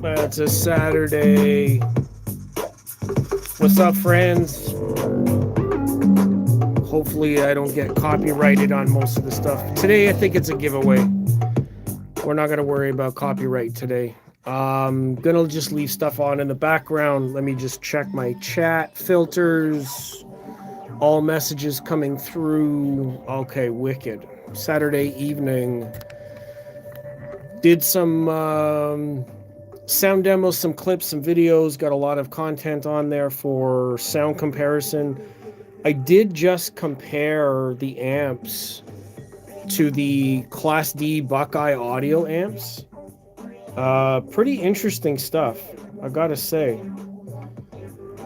It's a Saturday. What's up, friends? Hopefully I don't get copyrighted on most of the stuff. Today I think it's a giveaway. We're not going to worry about copyright today. Gonna just leave stuff on in the background. Let me just check my chat filters. All messages coming through. Okay, wicked. Saturday evening. Did some sound demos, some clips, some videos. Got a lot of content on there for sound comparison. I did just compare the amps to the Class D Buckeye audio amps. Pretty interesting stuff, I gotta say.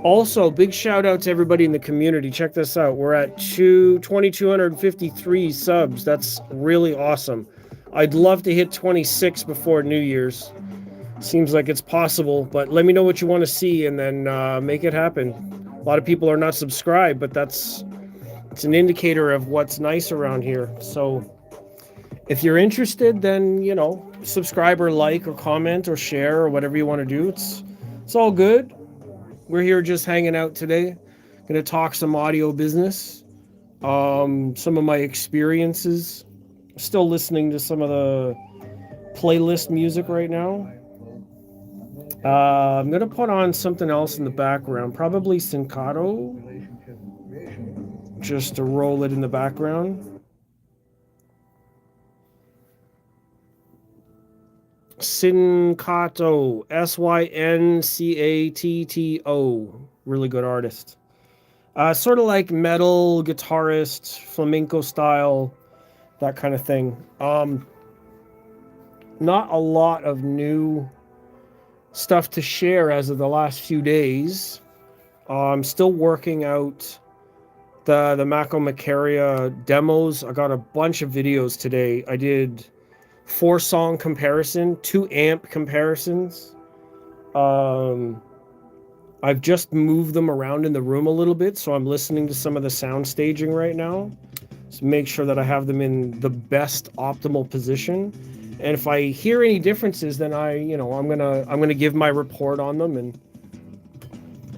Also, big shout out to everybody in the community. Check this out. We're at 2,253 subs. That's really awesome. I'd love to hit 26 before New Year's. Seems like it's possible, but let me know what you want to see and then make it happen. A lot of people are not subscribed, but it's an indicator of what's nice around here. So if you're interested, then, you know, subscribe or like or comment or share or whatever you want to do. It's all good. We're here just hanging out today. Gonna talk some audio business. Some of my experiences. Still listening to some of the playlist music right now. I'm gonna put on something else in the background, probably Staccato, just to roll it in the background. Syncato, Syncato, really good artist. Sort of like metal guitarist, flamenco style, that kind of thing. Not a lot of new stuff to share as of the last few days. I'm still working out the MACO Macaria demos. I got a bunch of videos today. I did 4-song comparison, 2 amp comparisons. I've just moved them around in the room a little bit, so I'm listening to some of the sound staging right now to make sure that I have them in the best optimal position. And if I hear any differences, then I'm gonna give my report on them and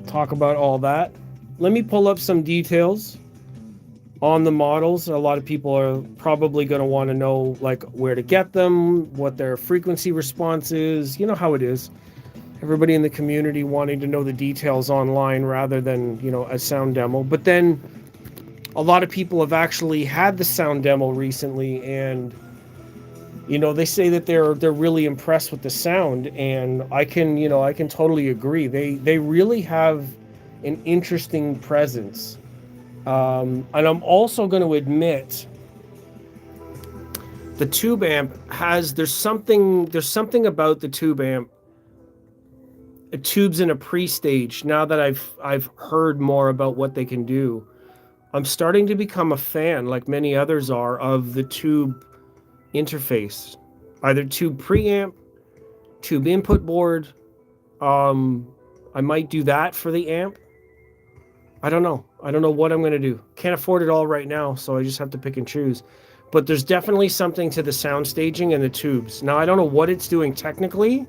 talk about all that. Let me pull up some details on the models. A lot of people are probably going to want to know like where to get them, what their frequency response is. You know how it is. Everybody in the community wanting to know the details online rather than, you know, a sound demo. But then a lot of people have actually had the sound demo recently, and you know, they say that they're really impressed with the sound, and I can totally agree. They really have an interesting presence. And I'm also going to admit the tube amp there's something about the tube amp. A tube's in a pre-stage. Now that I've heard more about what they can do, I'm starting to become a fan, like many others are, of the tube interface. Either tube preamp, tube input board. I might do that for the amp. I don't know what I'm going to do. Can't afford it all right now, so I just have to pick and choose. But there's definitely something to the sound staging and the tubes. Now, I don't know what it's doing technically.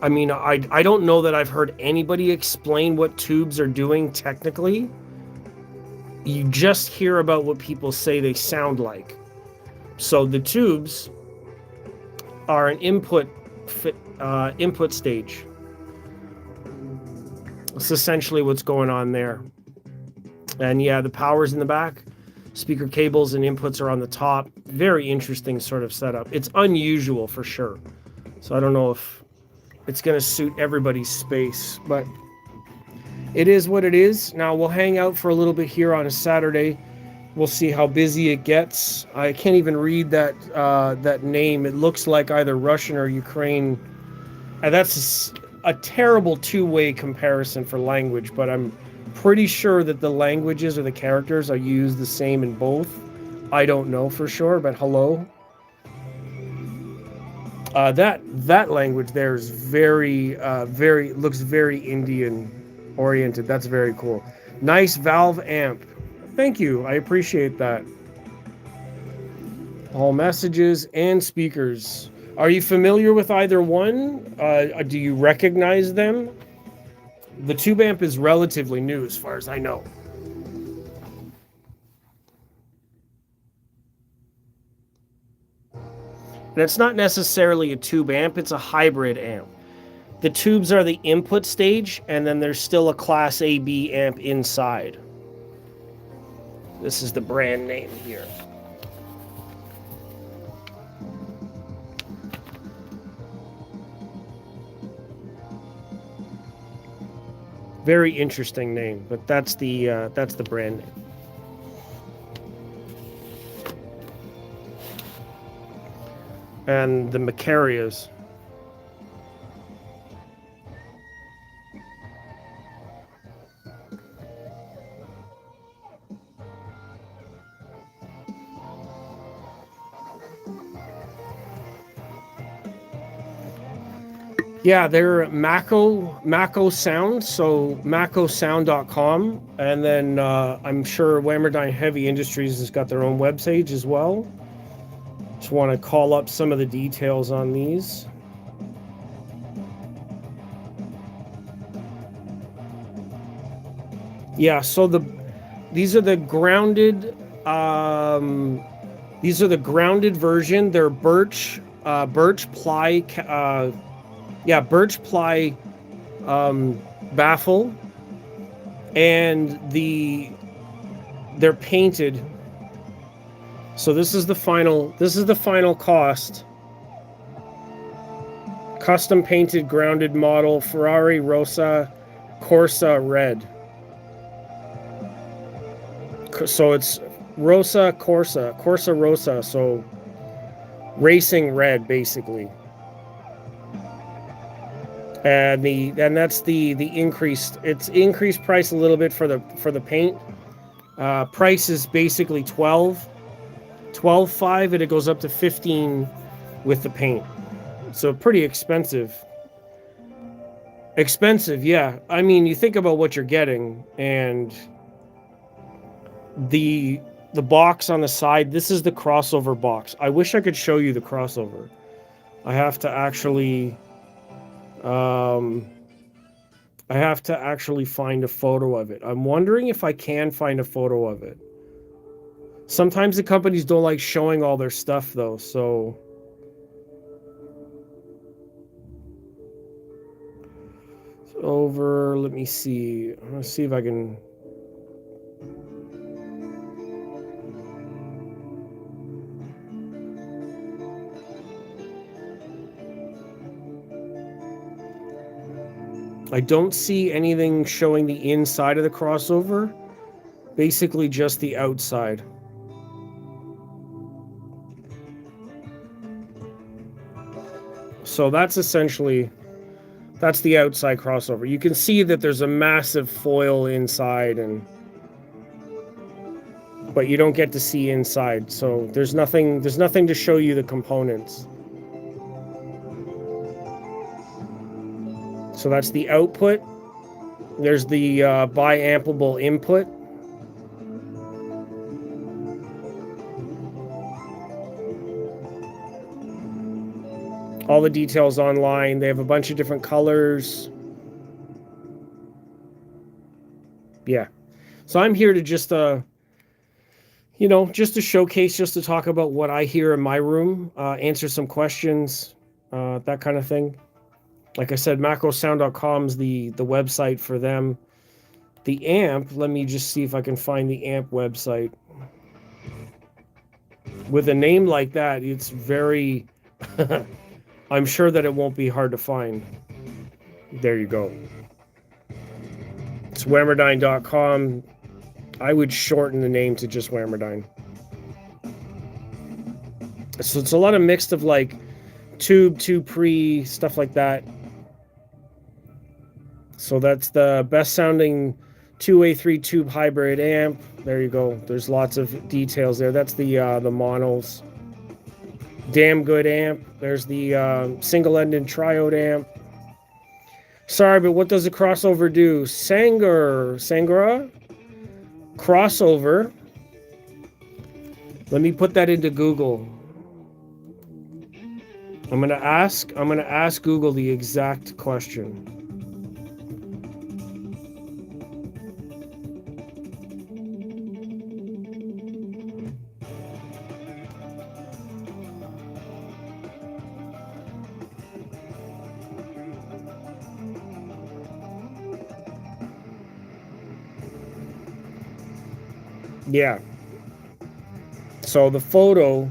I mean, I don't know that I've heard anybody explain what tubes are doing technically. You just hear about what people say they sound like. So the tubes are an input stage. That's essentially what's going on there. And yeah, the power's in the back. Speaker cables and inputs are on the top. Very interesting sort of setup. It's unusual for sure. So I don't know if it's going to suit everybody's space, but it is what it is. Now we'll hang out for a little bit here on a Saturday. We'll see how busy it gets. I can't even read that name. It looks like either Russian or Ukraine. And that's a terrible two-way comparison for language, but I'm pretty sure that the languages or the characters are used the same in both. I don't know for sure, but hello. That language there is looks very Indian oriented. That's very cool. Nice valve amp. Thank you. I appreciate that. All messages and speakers. Are you familiar with either one? Do you recognize them? The tube amp is relatively new as far as I know. And it's not necessarily a tube amp, it's a hybrid amp. The tubes are the input stage, and then there's still a Class AB amp inside. This is the brand name here. Very interesting name, but that's the brand name. And the Macarias. Yeah, they're MACO Sound, so macosound.com. And then I'm sure Whammerdyne Heavy Industries has got their own webpage as well. Just want to call up some of the details on these. Yeah, so these are the grounded version. They're birch ply birch ply baffle, and they're painted. So this is the final cost. Custom painted grounded model Ferrari Rosa Corsa red. So it's Corsa Rosa, so racing red basically. And that's the increased. It's increased price a little bit for the paint. Price is basically $12.5, and it goes up to $15 with the paint. So pretty expensive. Expensive, yeah. I mean, you think about what you're getting, and the box on the side. This is the crossover box. I wish I could show you the crossover. I have to actually. I have to actually find a photo of it. I'm wondering if I can find a photo of it. Sometimes the companies don't like showing all their stuff though, so it's over. Let me see. I'm gonna see if I can. I don't see anything showing the inside of the crossover, basically just the outside. So that's essentially, that's the outside crossover. You can see that there's a massive foil inside, but you don't get to see inside. So there's nothing to show you the components. So that's the output. There's the bi-ampable input. All the details online. They have a bunch of different colors. Yeah. So I'm here to just just to showcase, just to talk about what I hear in my room, answer some questions, that kind of thing. Like I said, macosound.com is the website for them. The amp, let me just see if I can find the amp website. With a name like that, it's very... I'm sure that it won't be hard to find. There you go. It's Whammerdyne.com. I would shorten the name to just Whammerdyne. So it's a lot of mixed of like tube pre, stuff like that. So that's the best sounding 2A3 tube hybrid amp. There you go. There's lots of details there. That's the monos. Damn good amp. There's the single-ended triode amp. Sorry, but what does a crossover do? Sangura? Crossover. Let me put that into Google. I'm gonna ask Google the exact question. Yeah. So the photo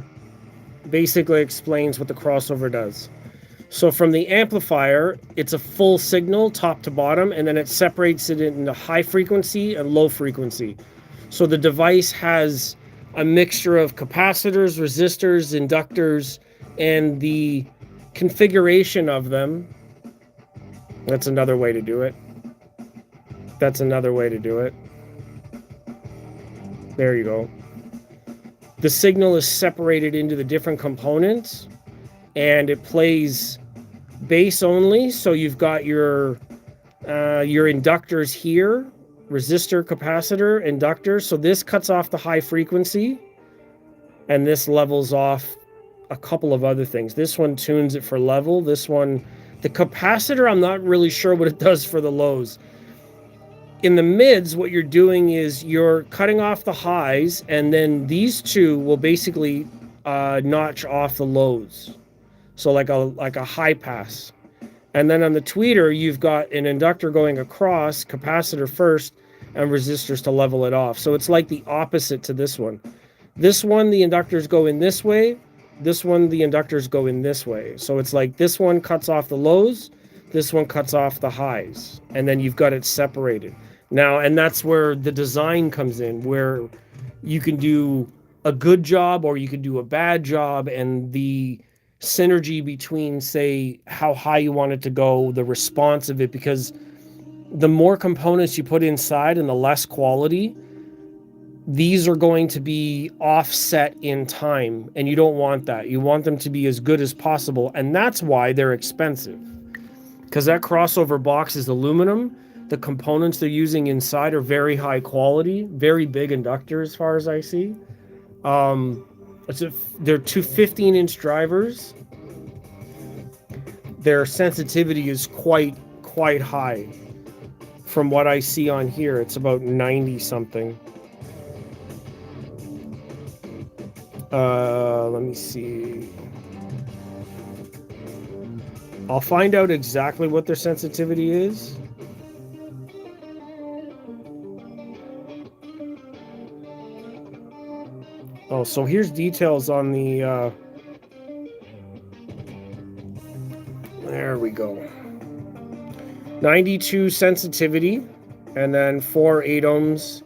basically explains what the crossover does. So from the amplifier, it's a full signal top to bottom, and then it separates it into high frequency and low frequency. So the device has a mixture of capacitors, resistors, inductors, and the configuration of them. That's another way to do it. That's another way to do it. There you go. The signal is separated into the different components, and it plays bass only. So you've got your inductors here, resistor, capacitor, inductor. So this cuts off the high frequency, and this levels off a couple of other things. This one tunes it for level. This one, the capacitor, I'm not really sure what it does for the lows. In the mids, what you're doing is you're cutting off the highs, and then these two will basically notch off the lows. So like a high pass. And then on the tweeter, you've got an inductor going across, capacitor first, and resistors to level it off. So it's like the opposite to this one. This one, the inductors go in this way. This one, the inductors go in this way. So it's like this one cuts off the lows. This one cuts off the highs. And then you've got it separated. Now, and that's where the design comes in, where you can do a good job or you can do a bad job, and the synergy between, say, how high you want it to go, the response of it, because the more components you put inside and the less quality, these are going to be offset in time, and you don't want that. You want them to be as good as possible, and that's why they're expensive, because that crossover box is aluminum. The components they're using inside are very high quality, very big inductor as far as I see. They're two 15-inch drivers. Their sensitivity is quite high. From what I see on here, it's about 90 something. Let me see. I'll find out exactly what their sensitivity is. Oh, so here's details on the there we go. 92 sensitivity, and then 4 8 ohms.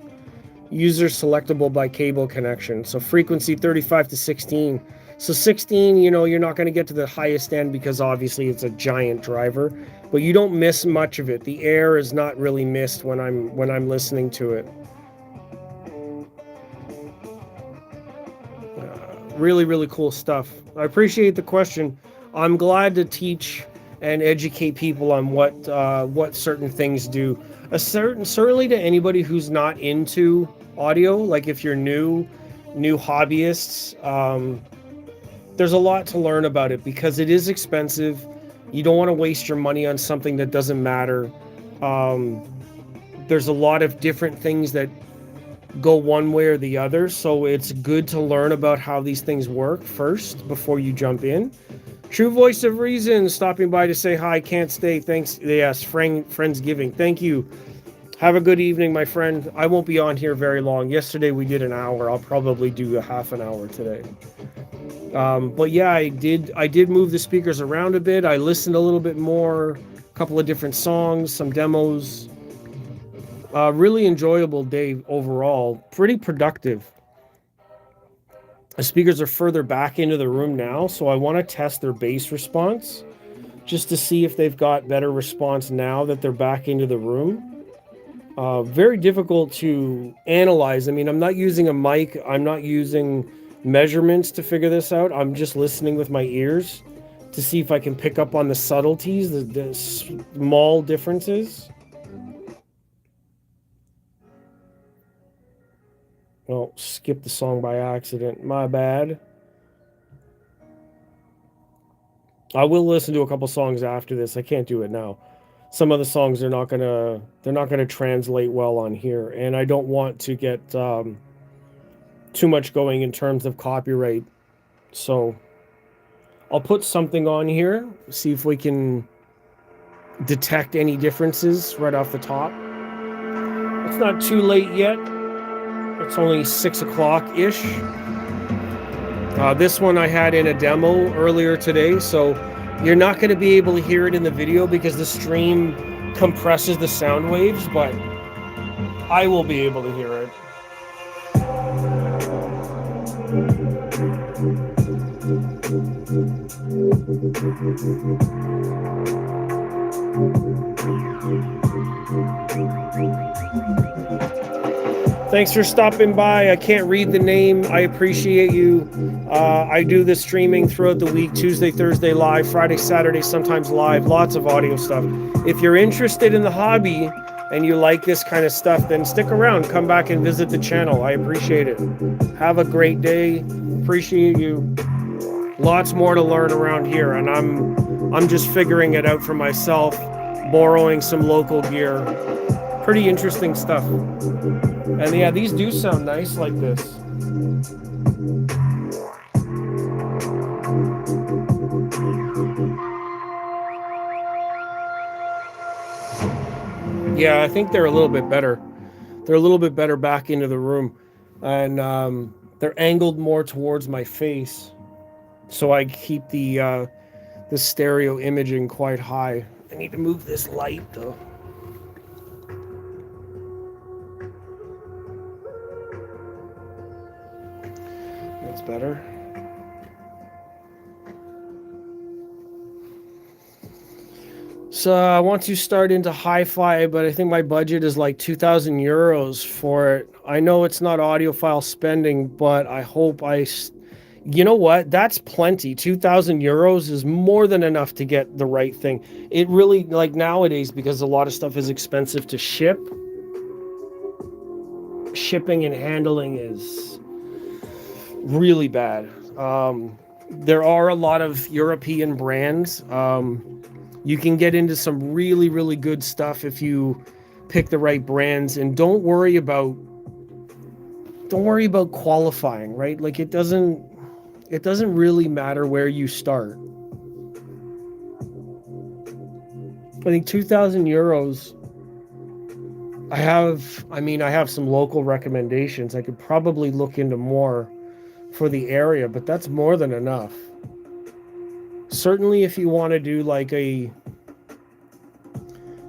User selectable by cable connection. So frequency 35 to 16. So 16, you're not going to get to the highest end because obviously it's a giant driver, but you don't miss much of it. The air is not really missed when I'm listening to it. Really, really cool stuff. I appreciate the question. I'm glad to teach and educate people on what certain things do. Certainly to anybody who's not into audio, like if you're new hobbyists, there's a lot to learn about it because it is expensive. You don't want to waste your money on something that doesn't matter. There's a lot of different things that go one way or the other, so it's good to learn about how these things work first before you jump in. True Voice of Reason stopping by to say hi. Can't stay. Thanks. Yes, Friendsgiving. Thank you. Have a good evening, my friend. I won't be on here very long. Yesterday we did an hour. I'll probably do a half an hour today. But yeah, I did move the speakers around a bit. I listened a little bit more, a couple of different songs, some demos. Really enjoyable day overall. Pretty productive. The speakers are further back into the room now, so I want to test their bass response just to see if they've got better response now that they're back into the room. Very difficult to analyze. I mean, I'm not using a mic. I'm not using measurements to figure this out. I'm just listening with my ears to see if I can pick up on the subtleties, the small differences. Oh, skipped the song by accident. My bad. I will listen to a couple songs after this. I can't do it now. Some of the songs are not gonna they're not gonna translate well on here, and I don't want to get too much going in terms of copyright. So I'll put something on here, see if we can detect any differences right off the top. It's not too late yet. It's only 6 o'clock ish. This one I had in a demo earlier today, so you're not going to be able to hear it in the video because the stream compresses the sound waves, but I will be able to hear it. Thanks for stopping by. I can't read the name. I appreciate you. I do this streaming throughout the week, Tuesday, Thursday live, Friday, Saturday, sometimes live, lots of audio stuff. If you're interested in the hobby and you like this kind of stuff, then stick around. Come back and visit the channel. I appreciate it. Have a great day. Appreciate you. Lots more to learn around here, and I'm just figuring it out for myself, borrowing some local gear. Pretty interesting stuff. And yeah, these do sound nice like this. Yeah, I think they're a little bit better. They're a little bit better back into the room. And they're angled more towards my face. So I keep the stereo imaging quite high. I need to move this light though. That's better. So I want to start into hi-fi, but I think my budget is like 2,000 euros for it. I know it's not audiophile spending, but I hope you know what? That's plenty. 2,000 euros is more than enough to get the right thing. It really, like nowadays, because a lot of stuff is expensive to ship, shipping and handling is really bad. There are a lot of European brands. You can get into some really, really good stuff if you pick the right brands, and don't worry about qualifying, right? Like it doesn't really matter where you start. I think 2,000 euros. I have some local recommendations. I could probably look into more for the area, but that's more than enough. Certainly if you want to do like a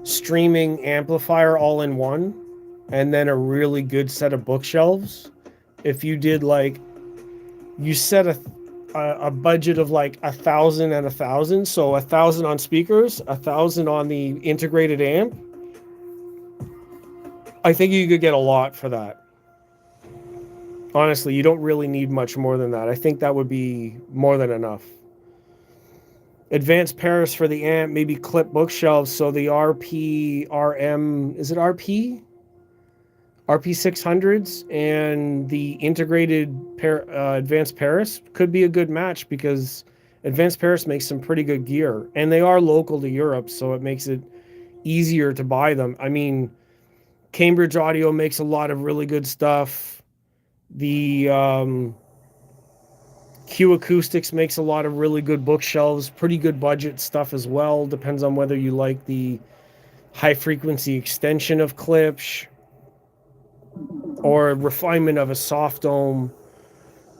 streaming amplifier all in one, and then a really good set of bookshelves, if you did like, you set a budget of like 1,000 and 1,000, so 1,000 on speakers, 1,000 on the integrated amp, I think you could get a lot for that. Honestly, you don't really need much more than that. I think that would be more than enough. Advanced Paris for the amp, maybe clip bookshelves. So the RM, is it RP? RP600s and the integrated Advanced Paris could be a good match because Advanced Paris makes some pretty good gear. And they are local to Europe, so it makes it easier to buy them. I mean, Cambridge Audio makes a lot of really good stuff. The Q Acoustics makes a lot of really good bookshelves, pretty good budget stuff as well. Depends on whether you like the high frequency extension of Klipsch or refinement of a soft dome.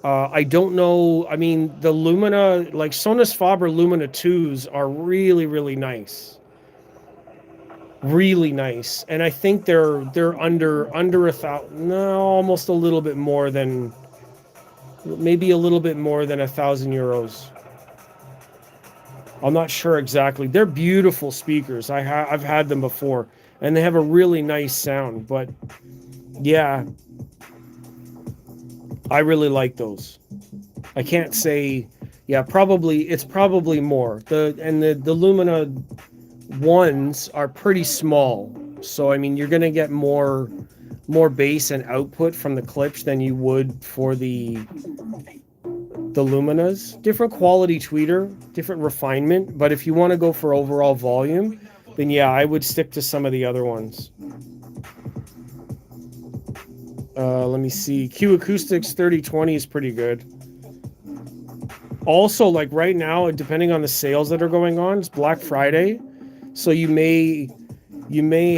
I don't know. I mean, the Lumina, like Sonus Faber Lumina 2s are really, really nice. Really nice. And I think they're under 1,000, no, almost a little bit more than, maybe a little bit more than 1,000 euros. I'm not sure exactly. They're beautiful speakers. I've had them before, and they have a really nice sound. But yeah, I really like those. I can't say, yeah, it's probably more. The Lumina ones are pretty small, so I mean you're gonna get more bass and output from the Klipsch than you would for the the Luminas. Different quality tweeter, different refinement, but if you want to go for overall volume, then yeah, I would stick to some of the other ones. Let me see. Q Acoustics 3020 is pretty good. Also, like right now, depending on the sales that are going on, it's Black Friday, so you may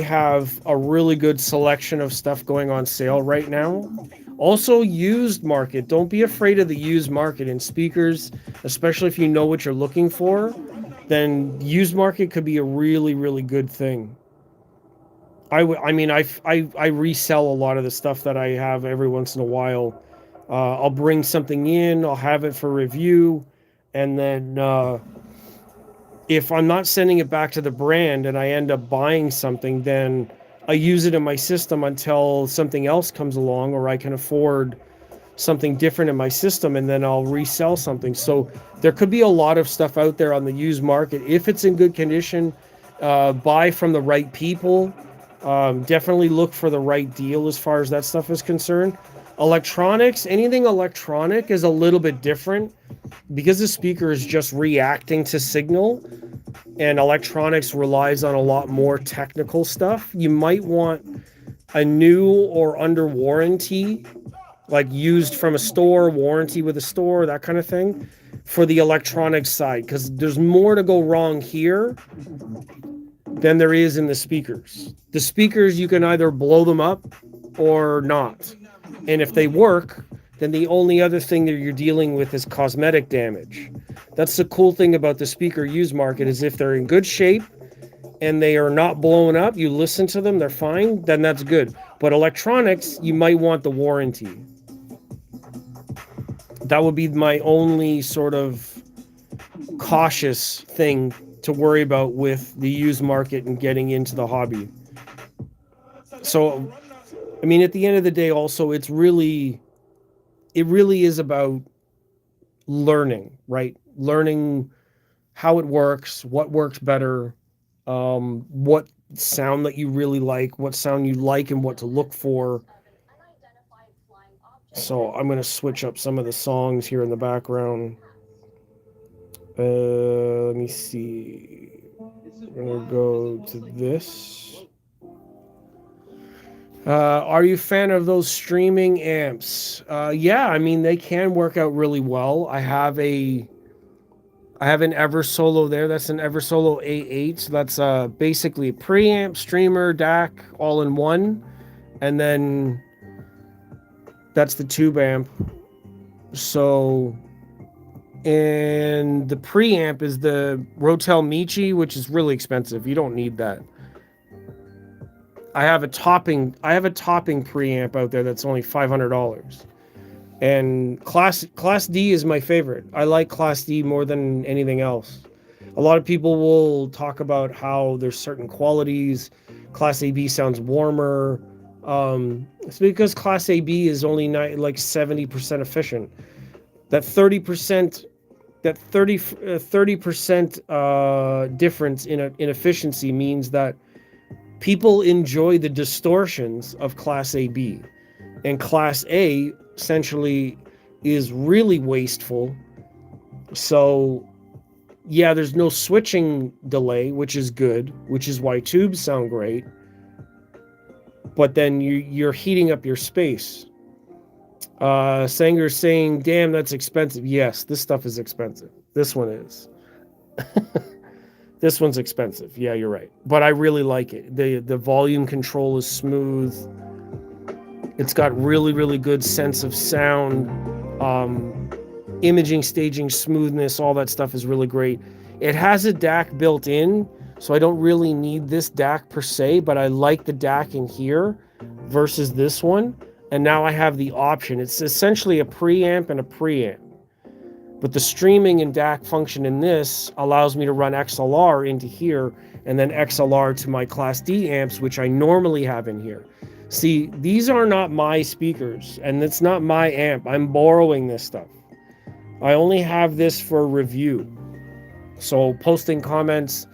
have a really good selection of stuff going on sale right now. Also, used market. Don't be afraid of the used market in speakers, especially if you know what you're looking for. Then used market could be a really, really good thing. I resell a lot of the stuff that I have every once in a while. I'll bring something in, I'll have it for review, and then if I'm not sending it back to the brand and I end up buying something, then I use it in my system until something else comes along or I can afford something different in my system, and then I'll resell something. So there could be a lot of stuff out there on the used market. If it's in good condition, buy from the right people. Definitely look for the right deal as far as that stuff is concerned. Electronics, anything electronic is a little bit different because the speaker is just reacting to signal, and electronics relies on a lot more technical stuff. You might want a new or under warranty, like used from a store, warranty with a store, that kind of thing, for the electronics side, because there's more to go wrong here than there is in the speakers. The speakers, you can either blow them up or not. And if they work, then the only other thing that you're dealing with is cosmetic damage. That's the cool thing about the speaker used market, is if they're in good shape and they are not blown up, you listen to them, they're fine, then that's good. But electronics, you might want the warranty. That would be my only sort of cautious thing to worry about with the used market and getting into the hobby. So, I mean, at the end of the day, also, it really is about learning, right? Learning how it works, what works better, what sound that you really like, what sound you like and what to look for. So I'm going to switch up some of the songs here in the background. Let me see. I'm going to go to this. Are you a fan of those streaming amps? Yeah, I mean, they can work out really well. I have an Eversolo there. That's an Eversolo A8. So that's basically a preamp, streamer, DAC, all in one. And then that's the tube amp. So, and the preamp is the Rotel Michi, which is really expensive. You don't need that. I have a topping preamp out there that's only $500. And Class D is my favorite. I like Class D more than anything else. A lot of people will talk about how there's certain qualities. Class AB sounds warmer. It's because Class AB is only like 70% efficient. That 30% difference in efficiency means that people enjoy the distortions of Class AB, and Class A essentially is really wasteful. So yeah, there's no switching delay, which is good, which is why tubes sound great. But then you're heating up your space. Sanger's saying, damn, that's expensive. Yes, this stuff is expensive. This one is. This one's expensive. Yeah, you're right. But I really like it. The volume control is smooth. It's got really, really good sense of sound. Imaging, staging, smoothness, all that stuff is really great. It has a DAC built in, so I don't really need this DAC per se, but I like the DAC in here versus this one. And now I have the option. It's essentially a preamp and a preamp. But the streaming and DAC function in this allows me to run XLR into here and then XLR to my Class D amps, which I normally have in here. See, these are not my speakers, and it's not my amp. I'm borrowing this stuff. I only have this for review. So posting comments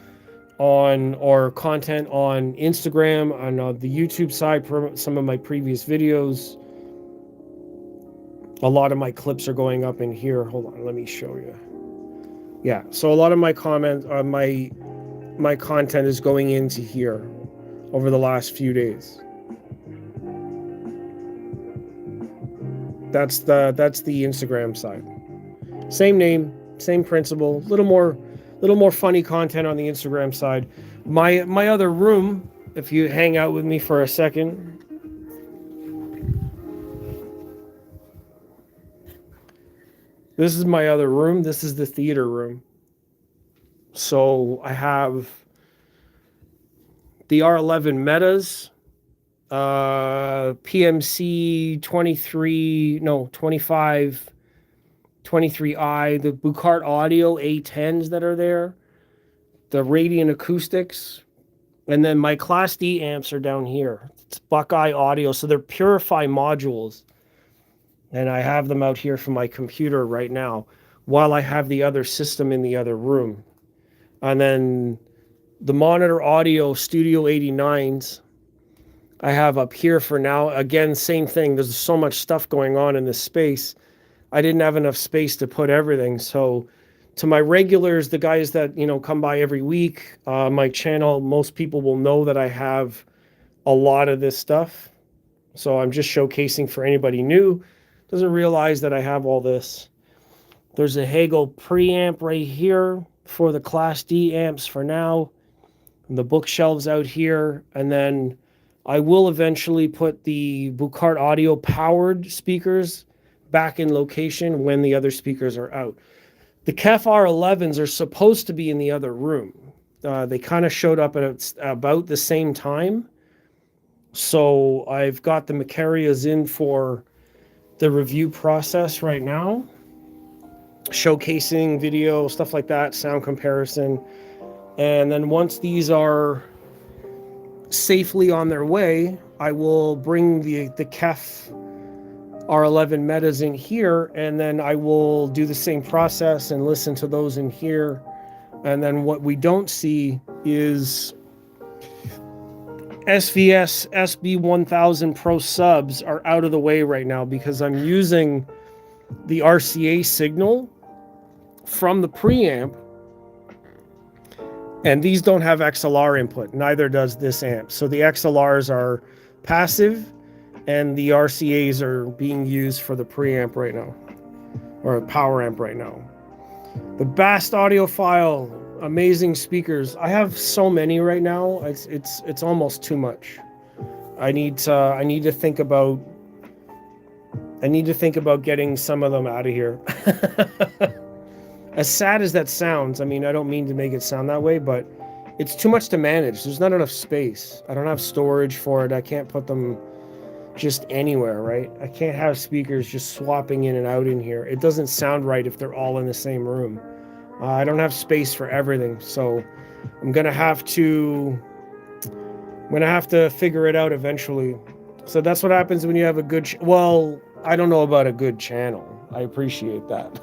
on or content on Instagram, on the YouTube side, some of my previous videos, A lot of my clips are going up in here. Hold on, let me show you. Yeah, so a lot of my my content is going into here over the last few days. That's the Instagram side. Same name, same principle. Little more funny content on the Instagram side. My other room, if you hang out with me for a second. This is my other room. This is the theater room. So I have the R11 Metas, PMC 25, 23i, the Bucart Audio A10s that are there, the Radiant Acoustics, and then my Class D amps are down here. It's Buckeye Audio, so they're Purify modules. And I have them out here from my computer right now while I have the other system in the other room. And then the Monitor Audio Studio 89s I have up here for now. Again, same thing. There's so much stuff going on in this space. I didn't have enough space to put everything. So to my regulars, the guys that, come by every week, my channel, most people will know that I have a lot of this stuff. So I'm just showcasing for anybody new. Doesn't realize that I have all this. There's a Hagel preamp right here for the Class D amps for now. And the bookshelves out here. And then I will eventually put the Bucart Audio powered speakers back in location when the other speakers are out. The KEF R11s are supposed to be in the other room. They kind of showed up at about the same time. So I've got the Macarias in for the review process right now. Showcasing video, stuff like that, sound comparison. And then once these are safely on their way, I will bring the KEF R11 Metas in here, and then I will do the same process and listen to those in here. And then what we don't see is SVS SB1000 Pro subs are out of the way right now because I'm using the RCA signal from the preamp, and these don't have XLR input. Neither does this amp. So the XLRs are passive and the RCAs are being used for the preamp right now, or a power amp right now. The Bast audiophile, amazing speakers. I have so many right now. It's almost too much. I need to think about getting some of them out of here. As sad as that sounds, I mean, I don't mean to make it sound that way, but it's too much to manage. There's not enough space. I don't have storage for it. I can't put them just anywhere, right? I can't have speakers just swapping in and out in here. It doesn't sound right if they're all in the same room. I don't have space for everything, so I'm gonna have to figure it out eventually. So that's what happens when you have a good well, I don't know about a good channel. I appreciate that.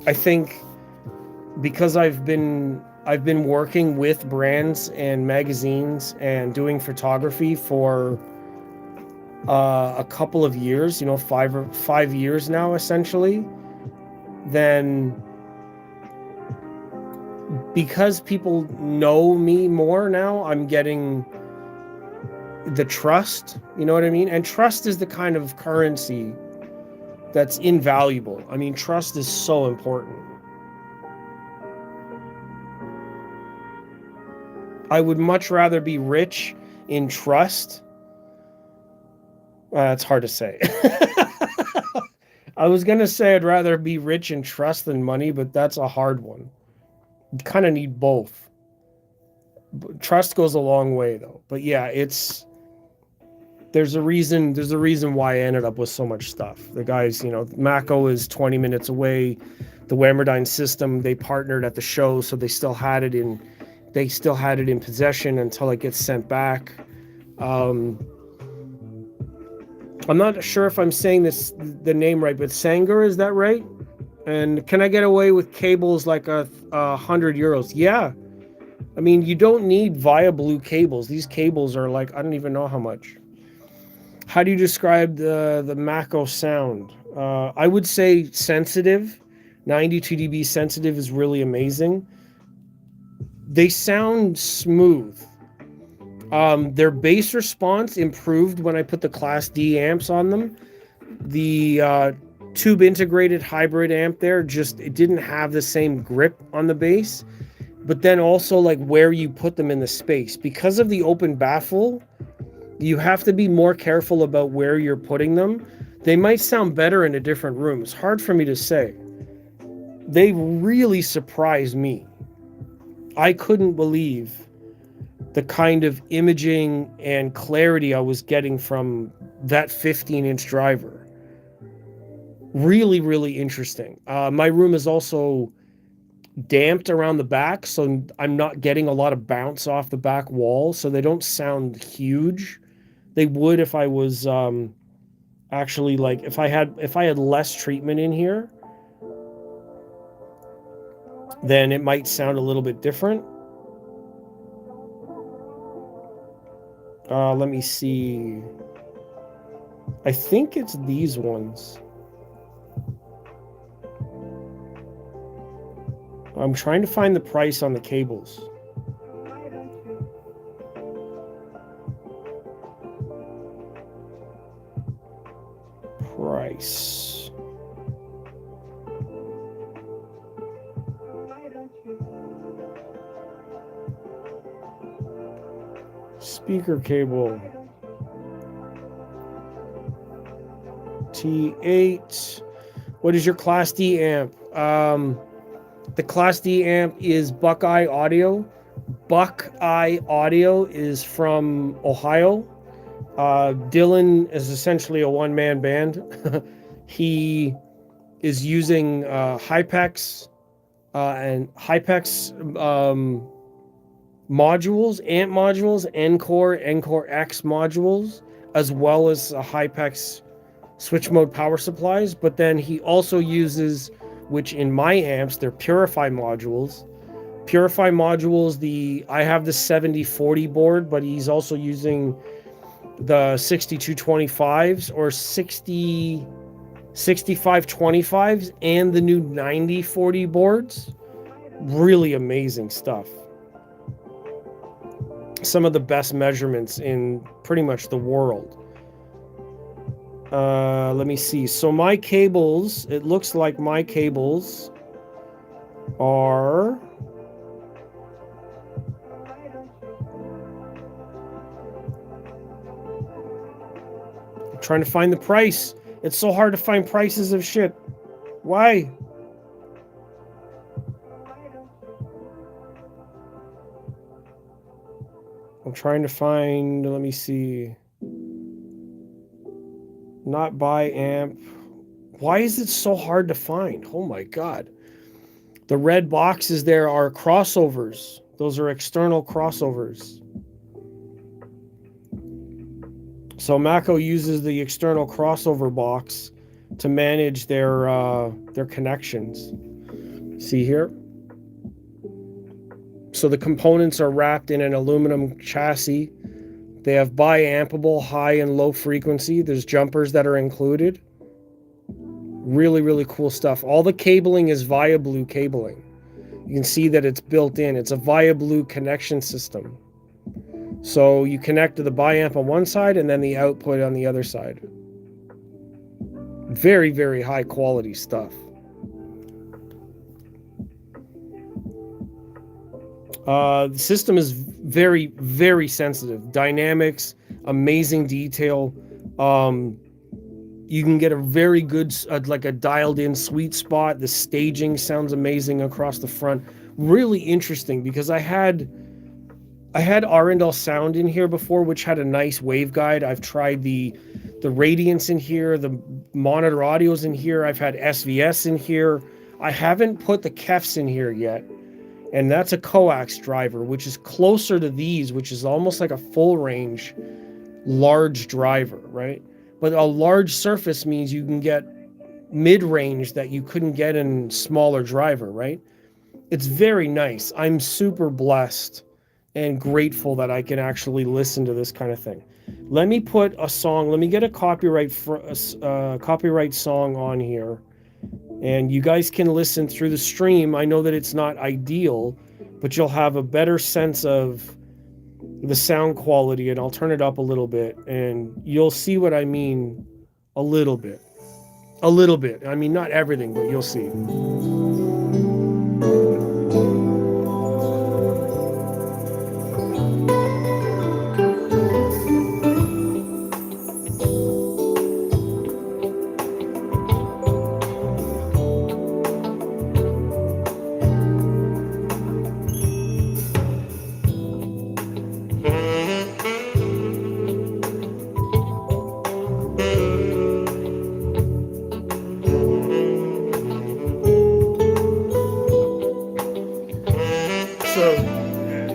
I think because I've been working with brands and magazines and doing photography for a couple of years, 5 years now essentially, then because people know me more now, I'm getting the trust, you know what I mean? And trust is the kind of currency that's invaluable. I mean, trust is so important. I would much rather be rich in trust. It's hard to say. I was going to say I'd rather be rich in trust than money, but that's a hard one. You kind of need both. Trust goes a long way, though. But yeah, there's a reason why I ended up with so much stuff. The guys, MACO is 20 minutes away. The Whammerdyne system, they partnered at the show, so they still had it in possession until it gets sent back. I'm not sure if I'm saying the name right, but Sanger, is that right? And can I get away with cables like 100 euros? Yeah. I mean, you don't need via blue cables. These cables are like, I don't even know how much. How do you describe the MACO sound? I would say sensitive. 92 dB sensitive is really amazing. They sound smooth. Their bass response improved when I put the Class D amps on them. The tube integrated hybrid amp there, just it didn't have the same grip on the bass. But then also like where you put them in the space. Because of the open baffle, you have to be more careful about where you're putting them. They might sound better in a different room. It's hard for me to say. They really surprised me. I couldn't believe the kind of imaging and clarity I was getting from that 15-inch driver. Really, really interesting. My room is also damped around the back, so I'm not getting a lot of bounce off the back wall, so they don't sound huge. They would if I was actually like if I had less treatment in here, then it might sound a little bit different. Let me see. I think it's these ones. I'm trying to find the price on the cables. Price. Speaker cable. T8. What is your Class D amp? The Class D amp is Buckeye Audio. Buckeye Audio is from Ohio. Dylan is essentially a one-man band. He is using Hypex and Hypex modules, amp modules, Encore X modules, as well as Hypex switch mode power supplies. But then he also uses, which in my amps, they're Purify modules. Purify modules, I have the 7040 board, but he's also using the 6225s or 6525s and the new 9040 boards. Really amazing stuff. Some of the best measurements in pretty much the world. Let me see. So my cables, it looks like my cables are... I'm trying to find the price. It's so hard to find prices of shit. Why? I'm trying to find, let me see. Not buy amp. Why is it so hard to find? Oh my God. The red boxes there are crossovers. Those are external crossovers. So MACO uses the external crossover box to manage their connections. See here? So the components are wrapped in an aluminum chassis. They have bi-ampable high and low frequency. There's jumpers that are included. Really, really cool stuff. All the cabling is via blue cabling. You can see that it's built in. It's a via blue connection system. So you connect to the bi-amp on one side and then the output on the other side. Very, very high quality stuff. The system is very, very sensitive. Dynamics, amazing detail. You can get a very good, like a dialed in sweet spot. The staging sounds amazing across the front. Really interesting because I had Arundel Sound in here before, which had a nice waveguide. I've tried the Radiance in here, the Monitor Audios in here. I've had SVS in here. I haven't put the Kefs in here yet. And that's a coax driver, which is closer to these, which is almost like a full range, large driver, right? But a large surface means you can get mid-range that you couldn't get in smaller driver, right? It's very nice. I'm super blessed and grateful that I can actually listen to this kind of thing. Let me put a song. Let me get a copyright copyright song on here, and you guys can listen through the stream. I know that it's not ideal, but you'll have a better sense of the sound quality, and I'll turn it up a little bit, and you'll see what I mean a little bit. A little bit. I mean, not everything, but you'll see.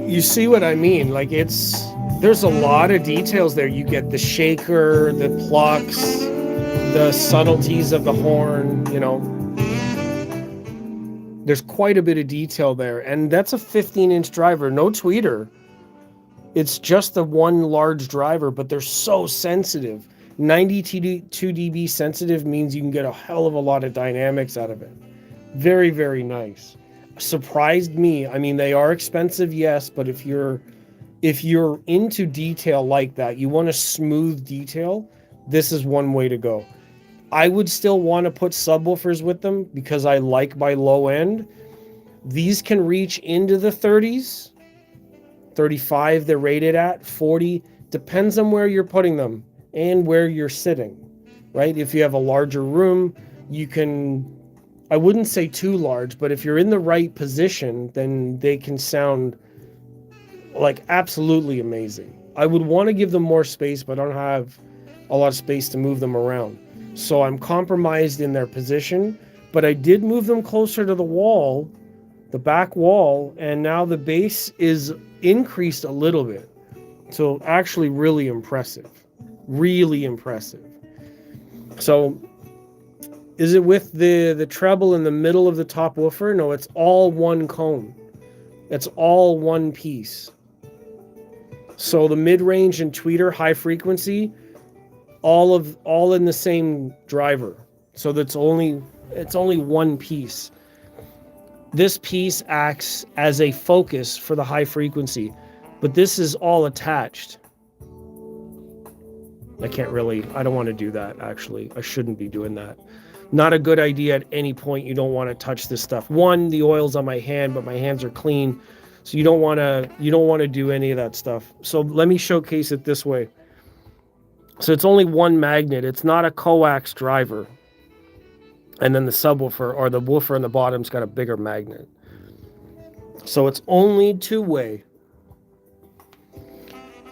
You see what I mean? Like, there's a lot of details there. You get the shaker, the plucks, the subtleties of the horn, you know. There's quite a bit of detail there. And that's a 15-inch driver, no tweeter. It's just the one large driver, but they're so sensitive. 92 dB sensitive means you can get a hell of a lot of dynamics out of it. Very, very nice. Surprised me. I mean, they are expensive, yes, but if you're into detail like that, you want a smooth detail, this is one way to go. I would still want to put subwoofers with them because I like my low end. These can reach into the 30s, 35 they're rated at, 40, depends on where you're putting them and where you're sitting, right? If you have a larger room, you can, I wouldn't say too large, but if you're in the right position, then they can sound like absolutely amazing. I would want to give them more space, but I don't have a lot of space to move them around. So I'm compromised in their position, but I did move them closer to the wall, the back wall, and now the bass is increased a little bit. So actually really impressive. Really impressive. So is it with the treble in the middle of the top woofer? No, it's all one cone. It's all one piece. So the mid-range and tweeter, high frequency, all in the same driver. So it's only one piece. This piece acts as a focus for the high frequency, but this is all attached. I don't want to do that, actually. I shouldn't be doing that. Not a good idea at any point. You don't want to touch this stuff. One, the oil's on my hand, but my hands are clean. So you don't want to do any of that stuff. So let me showcase it this way. So it's only one magnet. It's not a coax driver. And then the subwoofer or the woofer on the bottom's got a bigger magnet. So it's only two-way.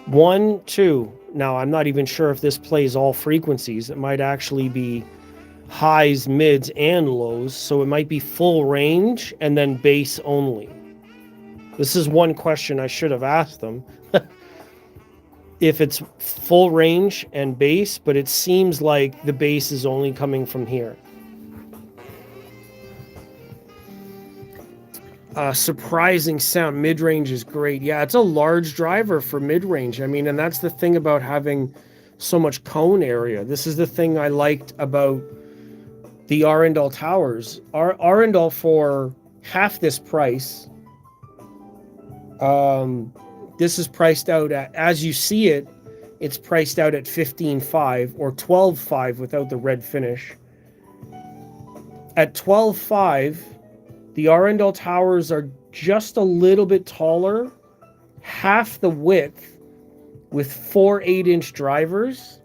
1, 2. Now, I'm not even sure if this plays all frequencies. It might actually be highs, mids, and lows. So it might be full range and then bass only. This is one question I should have asked them. If it's full range and bass, but it seems like the bass is only coming from here. Surprising sound. Mid-range is great. Yeah, it's a large driver for mid-range. I mean, and that's the thing about having so much cone area. This is the thing I liked about the Arundel Towers. Arundel for half this price. This is priced out at, as you see it, it's priced out at $15,500 or $12,500 without the red finish. At $12,500, the Arundel Towers are just a little bit taller, half the width, with 4 8-inch drivers.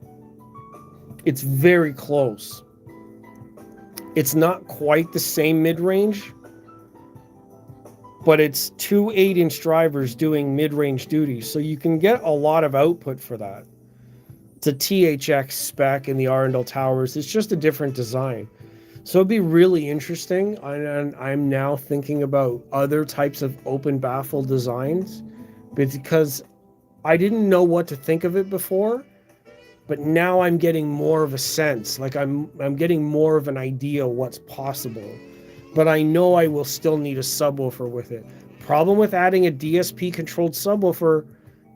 It's very close. It's not quite the same mid-range, but it's 2 8-inch drivers doing mid-range duty, so you can get a lot of output for that. It's a THX spec in the Arundel Towers. It's just a different design. So it'd be really interesting. I'm now thinking about other types of open baffle designs, because I didn't know what to think of it before, but now I'm getting more of a sense. Like I'm getting more of an idea what's possible. But I know I will still need a subwoofer with it. Problem with adding a DSP controlled subwoofer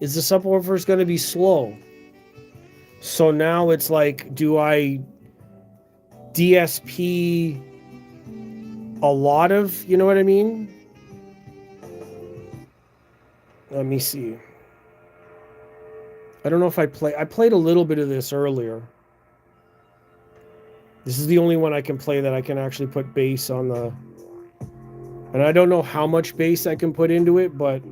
is the subwoofer is going to be slow. So now it's like, do I DSP a lot of, you know what I mean? Let me see. I don't know if I played a little bit of this earlier. This is the only one I can play that I can actually put bass on the... And I don't know how much bass I can put into it, but...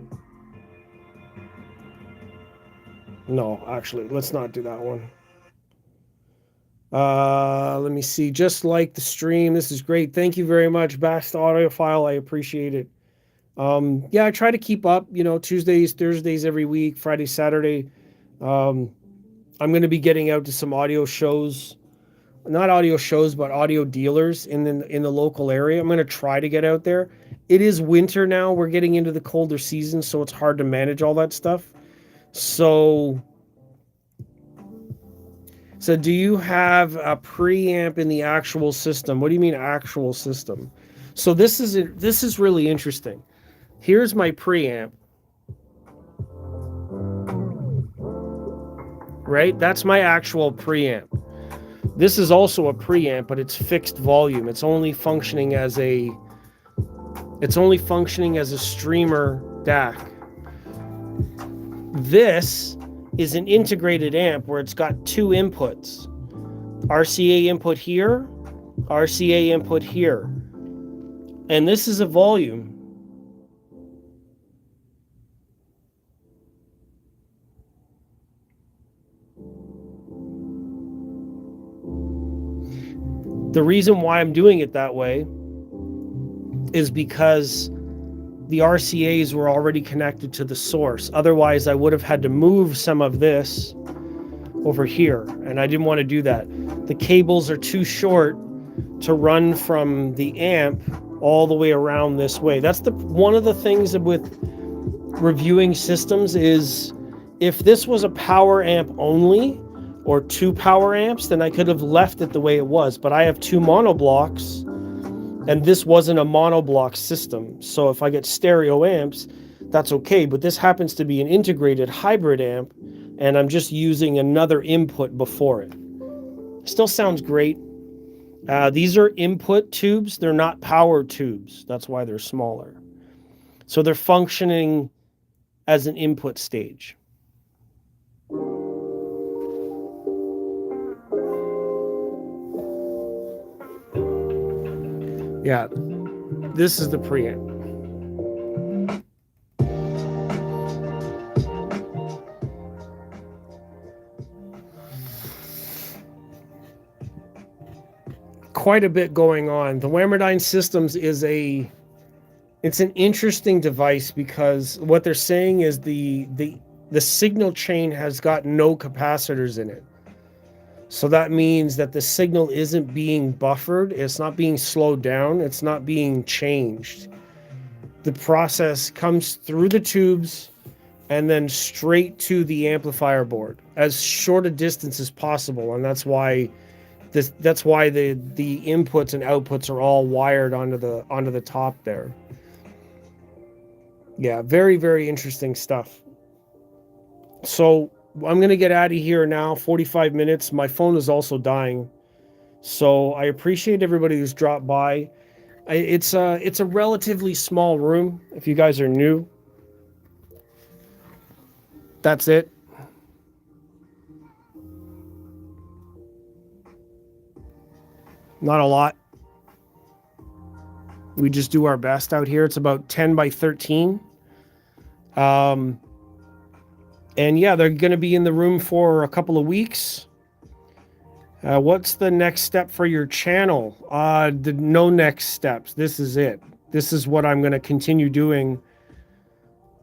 No, actually, let's not do that one. Let me see. Just like the stream. This is great. Thank you very much, Best Audiophile. I appreciate it. Yeah, I try to keep up, you know, Tuesdays, Thursdays every week, Friday, Saturday. I'm going to be getting out to some audio shows. Not audio shows, but audio dealers in the local area. I'm going to try to get out there. It is winter now. We're getting into the colder season, so it's hard to manage all that stuff. So do you have a preamp in the actual system? What do you mean actual system? So this is really interesting. Here's my preamp. Right? That's my actual preamp. This is also a preamp, but it's fixed volume. It's only functioning as a streamer DAC. This is an integrated amp where it's got two inputs. RCA input here, RCA input here. And this is a volume. The reason why I'm doing it that way is because the RCAs were already connected to the source. Otherwise, I would have had to move some of this over here, and I didn't want to do that. The cables are too short to run from the amp all the way around this way. That's one of the things with reviewing systems is if this was a power amp only, or two power amps, then I could have left it the way it was. But I have two monoblocks, and this wasn't a monoblock system. So if I get stereo amps, that's okay. But this happens to be an integrated hybrid amp, and I'm just using another input before it. Still sounds great. These are input tubes. They're not power tubes. That's why they're smaller. So they're functioning as an input stage. Yeah, this is the preamp. Quite a bit going on. The Whammerdyne Systems it's an interesting device because what they're saying is the signal chain has got no capacitors in it. So that means that the signal isn't being buffered, it's not being slowed down, it's not being changed. The process comes through the tubes and then straight to the amplifier board, as short a distance as possible, and that's why the inputs and outputs are all wired onto the top there. Yeah, very, very interesting stuff. So I'm going to get out of here now, 45 minutes. My phone is also dying. So I appreciate everybody who's dropped by. It's a relatively small room if you guys are new. That's it. Not a lot. We just do our best out here. It's about 10 by 13. And yeah, they're going to be in the room for a couple of weeks. What's the next step for your channel? No next steps. This is it. This is what I'm going to continue doing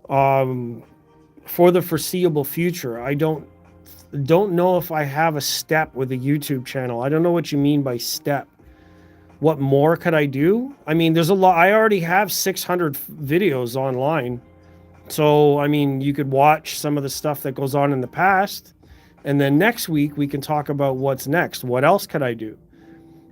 for the foreseeable future. I don't know if I have a step with a YouTube channel. I don't know what you mean by step. What more could I do? I mean, there's a lot. I already have 600 videos online. So, I mean, you could watch some of the stuff that goes on in the past, and then next week we can talk about what's next. What else could I do?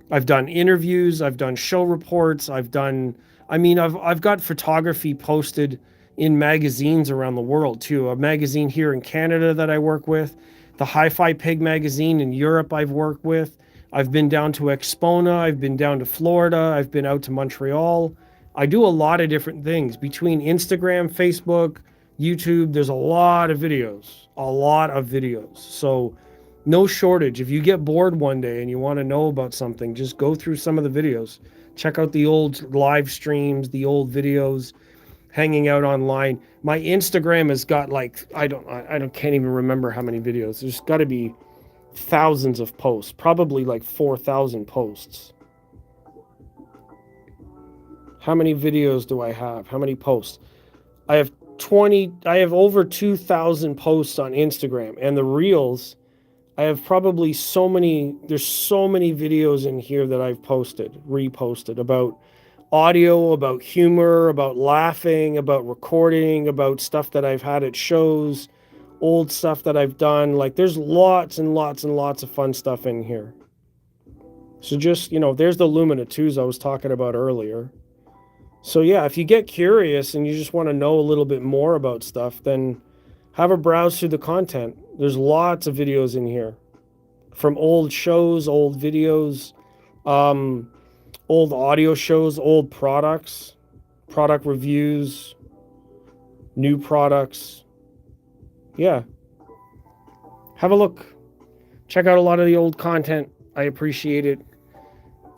I've done interviews, I've done show reports, I've got photography posted in magazines around the world too. A magazine here in Canada that I work with, The Hi-Fi Pig magazine in Europe I've worked with. I've been down to Expona. I've been down to Florida. I've been out to Montreal. I do a lot of different things between Instagram, Facebook, YouTube. There's a lot of videos, a lot of videos. So no shortage. If you get bored one day and you want to know about something, just go through some of the videos. Check out the old live streams, the old videos, hanging out online. My Instagram has got like, can't even remember how many videos. There's got to be thousands of posts, probably like 4,000 posts. How many videos do I have? How many posts? I have over 2,000 posts on Instagram, and the reels, I have probably there's so many videos in here that I've reposted about audio, about humor, about laughing, about recording, about stuff that I've had at shows, old stuff that I've done. Like, there's lots and lots and lots of fun stuff in here. So just, there's the Lumina 2s I was talking about earlier. So yeah, if you get curious and you just want to know a little bit more about stuff, then have a browse through the content. There's lots of videos in here. From old shows, old videos, old audio shows, old products, product reviews, new products. Yeah. Have a look. Check out a lot of the old content. I appreciate it.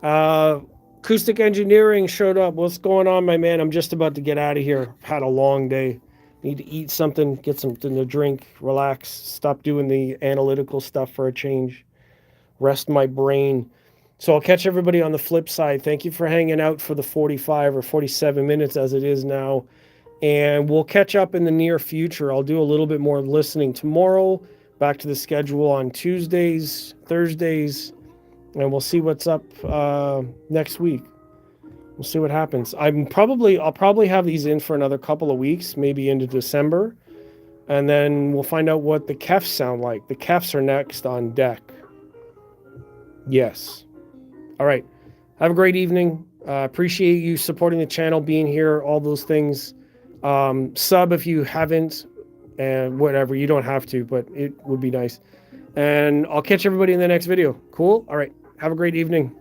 Acoustic Engineering showed up. What's going on, my man? I'm just about to get out of here. Had a long day. Need to eat something, get something to drink, relax, stop doing the analytical stuff for a change, rest my brain. So I'll catch everybody on the flip side. Thank you for hanging out for the 45 or 47 minutes as it is now. And we'll catch up in the near future. I'll do a little bit more listening tomorrow, back to the schedule on Tuesdays, Thursdays, and we'll see what's up next week. We'll see what happens. I'll probably have these in for another couple of weeks, maybe into December, and then we'll find out what the Kefs sound like. The Kefs are next on deck. Yes. All right. Have a great evening. Appreciate you supporting the channel, being here, all those things. Sub if you haven't, and whatever. You don't have to, but it would be nice. And I'll catch everybody in the next video. Cool? All right. Have a great evening.